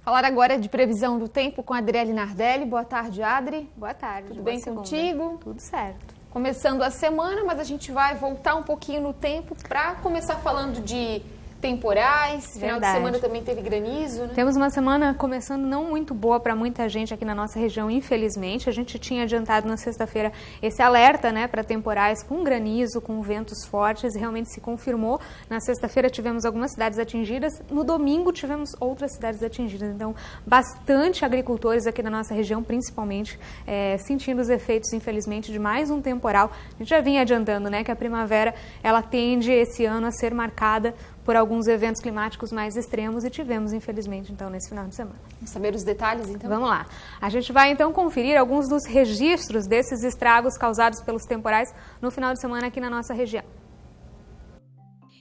Falar agora de previsão do tempo com a Adriele Nardelli. Boa tarde, Adri. Boa tarde. Tudo bem contigo? Tudo certo. Começando a semana, mas a gente vai voltar um pouquinho no tempo para começar falando de temporais. Final de semana também teve granizo, né? Temos uma semana começando não muito boa para muita gente aqui na nossa região, infelizmente. A gente tinha adiantado na sexta-feira esse alerta, né, para temporais com granizo, com ventos fortes, e realmente se confirmou. Na sexta-feira tivemos algumas cidades atingidas, no domingo tivemos outras cidades atingidas. Então, bastante agricultores aqui na nossa região, principalmente, sentindo os efeitos, infelizmente, de mais um temporal. A gente já vinha adiantando, né, que a primavera, ela tende esse ano a ser marcada por alguns eventos climáticos mais extremos e tivemos, infelizmente, então, nesse final de semana. Vamos saber os detalhes, então? Vamos lá. A gente vai, então, conferir alguns dos registros desses estragos causados pelos temporais no final de semana aqui na nossa região.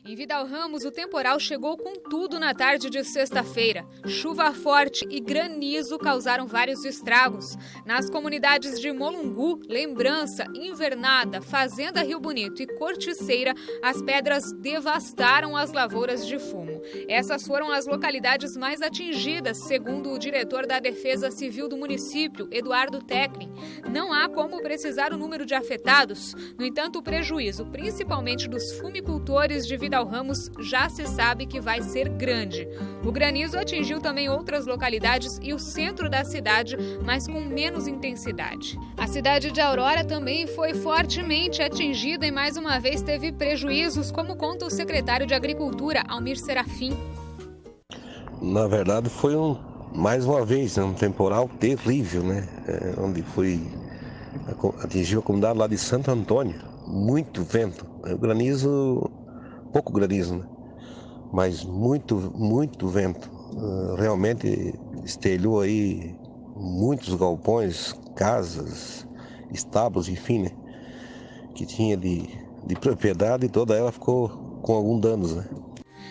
Em Vidal Ramos, o temporal chegou com tudo na tarde de sexta-feira. Chuva forte e granizo causaram vários estragos. Nas comunidades de Molungu, Lembrança, Invernada, Fazenda Rio Bonito e Corticeira, as pedras devastaram as lavouras de fumo. Essas foram as localidades mais atingidas, segundo o diretor da Defesa Civil do município, Eduardo Tecklin. Não há como precisar o número de afetados. No entanto, o prejuízo, principalmente dos fumicultores de Vidal Ramos, já se sabe que vai ser grande. O granizo atingiu também outras localidades e o centro da cidade, mas com menos intensidade. A cidade de Aurora também foi fortemente atingida e mais uma vez teve prejuízos, como conta o secretário de Agricultura, Almir Serafim. Na verdade foi mais uma vez um temporal terrível, né? Onde atingiu a comunidade lá de Santo Antônio. Muito vento. O granizo, pouco granizo, né? Mas muito vento. Realmente estelhou aí muitos galpões, casas, estábulos, enfim, né? Que tinha de propriedade, e toda ela ficou com alguns danos, né?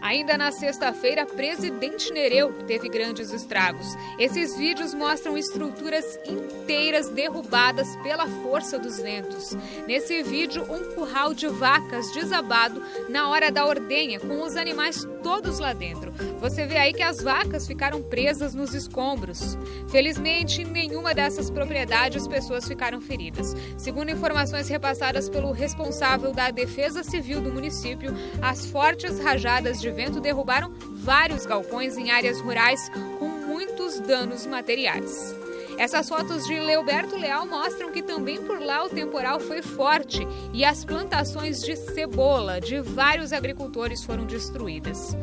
Ainda na sexta-feira, Presidente Nereu teve grandes estragos. Esses vídeos mostram estruturas inteiras derrubadas pela força dos ventos. Nesse vídeo, um curral de vacas desabado na hora da ordenha, com os animais todos lá dentro. Você vê aí que as vacas ficaram presas nos escombros. Felizmente, em nenhuma dessas propriedades pessoas ficaram feridas. Segundo informações repassadas pelo responsável da Defesa Civil do município, as fortes rajadas de vento derrubaram vários galpões em áreas rurais com muitos danos materiais. Essas fotos de Leoberto Leal mostram que também por lá o temporal foi forte e as plantações de cebola de vários agricultores foram destruídas.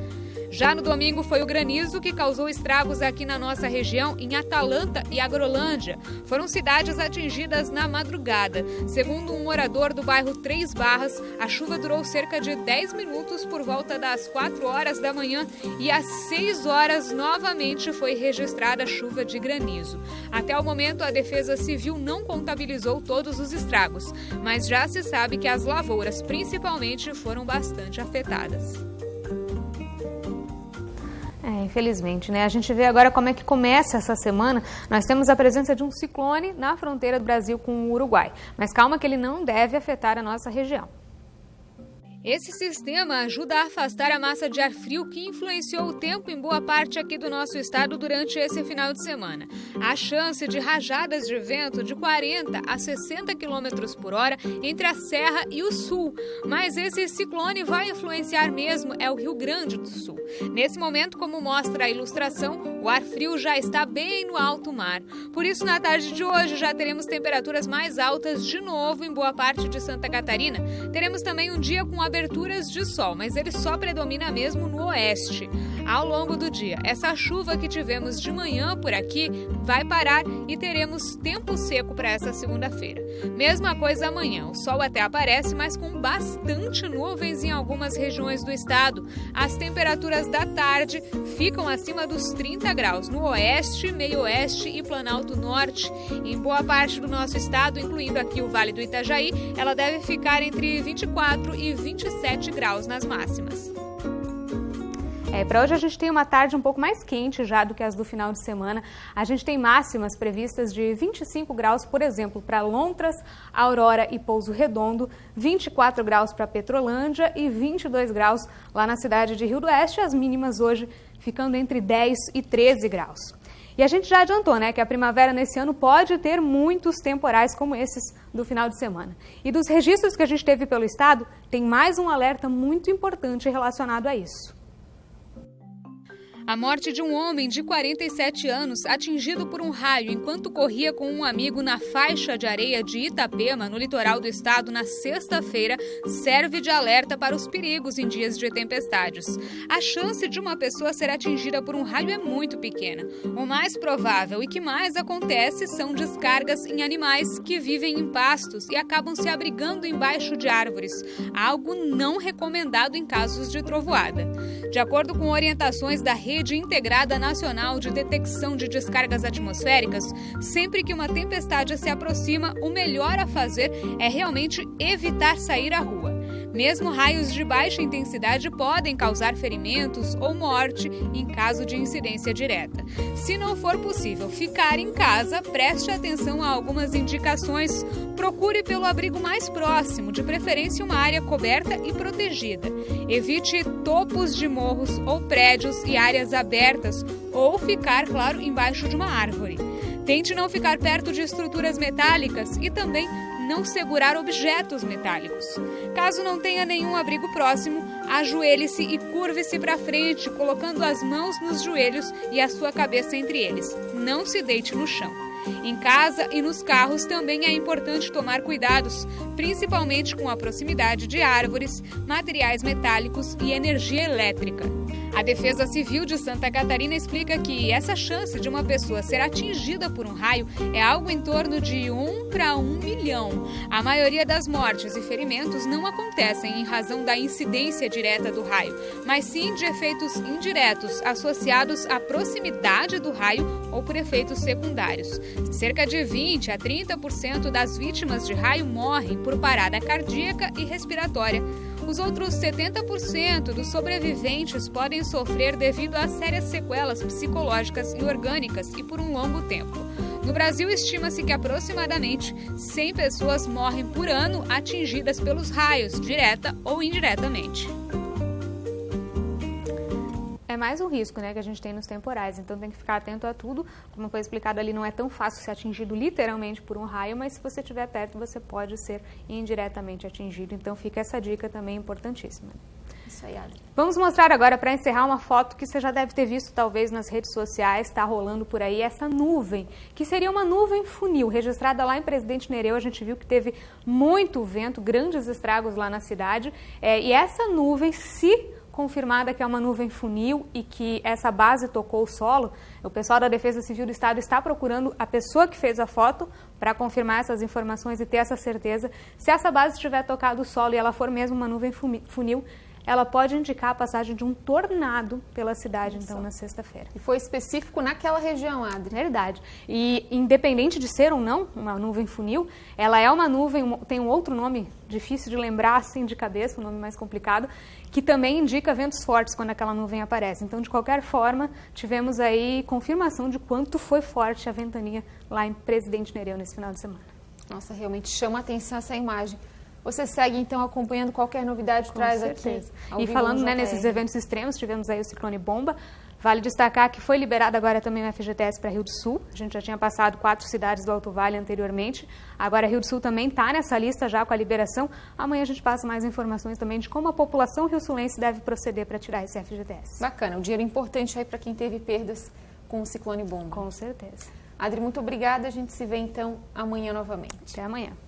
Já no domingo foi o granizo que causou estragos aqui na nossa região, em Atalanta e Agrolândia. Foram cidades atingidas na madrugada. Segundo um morador do bairro Três Barras, a chuva durou cerca de 10 minutos por volta das 4 horas da manhã e às 6 horas novamente foi registrada chuva de granizo. Até o momento, a Defesa Civil não contabilizou todos os estragos, mas já se sabe que as lavouras, principalmente, foram bastante afetadas. Infelizmente, né? A gente vê agora como é que começa essa semana. Nós temos a presença de um ciclone na fronteira do Brasil com o Uruguai. Mas calma que ele não deve afetar a nossa região. Esse sistema ajuda a afastar a massa de ar frio que influenciou o tempo em boa parte aqui do nosso estado durante esse final de semana. Há chance de rajadas de vento de 40 a 60 km por hora entre a Serra e o Sul. Mas esse ciclone vai influenciar mesmo é o Rio Grande do Sul. Nesse momento, como mostra a ilustração, o ar frio já está bem no alto mar. Por isso, na tarde de hoje, já teremos temperaturas mais altas de novo em boa parte de Santa Catarina. Teremos também um dia com aberturas de sol, mas ele só predomina mesmo no oeste. Ao longo do dia, essa chuva que tivemos de manhã por aqui vai parar e teremos tempo seco para essa segunda-feira. Mesma coisa amanhã, o sol até aparece, mas com bastante nuvens em algumas regiões do estado. As temperaturas da tarde ficam acima dos 30 graus no oeste, meio-oeste e Planalto Norte. Em boa parte do nosso estado, incluindo aqui o Vale do Itajaí, ela deve ficar entre 24 e 27 graus nas máximas. Para hoje a gente tem uma tarde um pouco mais quente já do que as do final de semana. A gente tem máximas previstas de 25 graus, por exemplo, para Lontras, Aurora e Pouso Redondo, 24 graus para Petrolândia e 22 graus lá na cidade de Rio do Oeste, as mínimas hoje ficando entre 10 e 13 graus. E a gente já adiantou, né, que a primavera nesse ano pode ter muitos temporais como esses do final de semana. E dos registros que a gente teve pelo estado, tem mais um alerta muito importante relacionado a isso. A morte de um homem de 47 anos atingido por um raio enquanto corria com um amigo na faixa de areia de Itapema, no litoral do estado, na sexta-feira, serve de alerta para os perigos em dias de tempestades. A chance de uma pessoa ser atingida por um raio é muito pequena. O mais provável e que mais acontece são descargas em animais que vivem em pastos e acabam se abrigando embaixo de árvores, algo não recomendado em casos de trovoada. De acordo com orientações da Rede Integrada Nacional de Detecção de Descargas Atmosféricas, sempre que uma tempestade se aproxima, o melhor a fazer é realmente evitar sair à rua. Mesmo raios de baixa intensidade podem causar ferimentos ou morte em caso de incidência direta. Se não for possível ficar em casa, preste atenção a algumas indicações. Procure pelo abrigo mais próximo, de preferência uma área coberta e protegida. Evite topos de morros ou prédios e áreas abertas ou ficar, claro, embaixo de uma árvore. Tente não ficar perto de estruturas metálicas e também não segurar objetos metálicos. Caso não tenha nenhum abrigo próximo, ajoelhe-se e curve-se para frente, colocando as mãos nos joelhos e a sua cabeça entre eles. Não se deite no chão. Em casa e nos carros também é importante tomar cuidados, principalmente com a proximidade de árvores, materiais metálicos e energia elétrica. A Defesa Civil de Santa Catarina explica que essa chance de uma pessoa ser atingida por um raio é algo em torno de 1 para 1 milhão. A maioria das mortes e ferimentos não acontecem em razão da incidência direta do raio, mas sim de efeitos indiretos associados à proximidade do raio ou por efeitos secundários. Cerca de 20 a 30% das vítimas de raio morrem por parada cardíaca e respiratória. Os outros 70% dos sobreviventes podem sofrer devido a sérias sequelas psicológicas e orgânicas e por um longo tempo. No Brasil, estima-se que aproximadamente 100 pessoas morrem por ano atingidas pelos raios, direta ou indiretamente. É mais um risco, né, que a gente tem nos temporais, então tem que ficar atento a tudo. Como foi explicado ali, não é tão fácil ser atingido literalmente por um raio, mas se você estiver perto, você pode ser indiretamente atingido. Então fica essa dica também importantíssima. Isso aí, Adri. Vamos mostrar agora, para encerrar, uma foto que você já deve ter visto talvez nas redes sociais, está rolando por aí, essa nuvem, que seria uma nuvem funil, registrada lá em Presidente Nereu. A gente viu que teve muito vento, grandes estragos lá na cidade, e essa nuvem, se confirmada que é uma nuvem funil e que essa base tocou o solo, o pessoal da Defesa Civil do Estado está procurando a pessoa que fez a foto para confirmar essas informações e ter essa certeza. Se essa base tiver tocado o solo e ela for mesmo uma nuvem funil, ela pode indicar a passagem de um tornado pela cidade, então, na sexta-feira. E foi específico naquela região, Adri? Verdade. E independente de ser ou não uma nuvem funil, ela é uma nuvem, tem um outro nome difícil de lembrar assim de cabeça, um nome mais complicado, que também indica ventos fortes quando aquela nuvem aparece. Então, de qualquer forma, tivemos aí confirmação de quanto foi forte a ventania lá em Presidente Nereu nesse final de semana. Nossa, realmente chama a atenção essa imagem. Você segue, então, acompanhando qualquer novidade, traz aqui. E falando, né, nesses eventos extremos, tivemos aí o ciclone bomba. Vale destacar que foi liberado agora também o FGTS para Rio do Sul. A gente já tinha passado 4 cidades do Alto Vale anteriormente. Agora Rio do Sul também está nessa lista já com a liberação. Amanhã a gente passa mais informações também de como a população rio-sulense deve proceder para tirar esse FGTS. Bacana, um dinheiro importante aí para quem teve perdas com o ciclone bomba. Com certeza. Adri, muito obrigada. A gente se vê, então, amanhã novamente. Até amanhã.